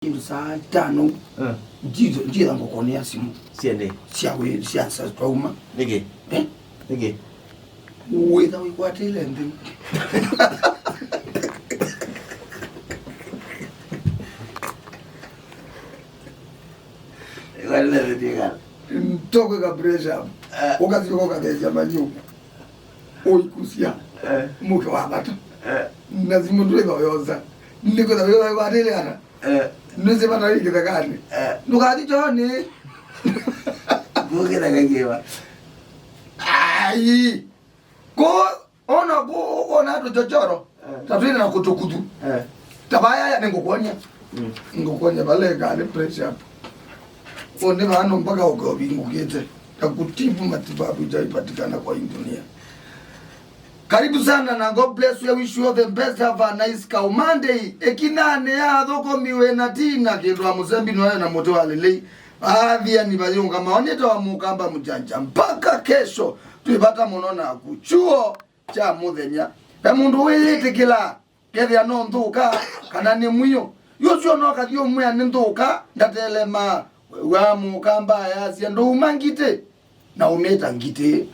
Saa tano njira ngokonia simu siende siawe siansa trauma nige nige wetha wikwatile ndi wala ndiga toko ka pressure wakati kwa kaza manyuka oikusia muke wa vata nazimu ndwega yoza ndiko da wewe kwatile ana nuze bana wiki takani nukati choni buge nagagiwa ai ko ona to chochoro tatwina na kutukutu tabaya ya ngokonya ngokonya balega ni pressure one bano mpaka ukobingu kete takutibu matibabu jaipatikana kwa dunia. Karibu sana na God bless you. I wish you all the best. Have a nice cow Monday. Ekinane ya dhoko miwe na tina kidwa muzembi nwayo na moto wa lilei. Athiani bayunga maonyeto wa mukamba mjanja. Mpaka kesho tuibata monona kuchuo cha muthenya. Pe mundu wili kila kethi ano nthuka kana ni mwiyo. Yosio no kathio mwe ni nthuka ndatelema wa mukamba ya sia ndo umangite na umeta ngite.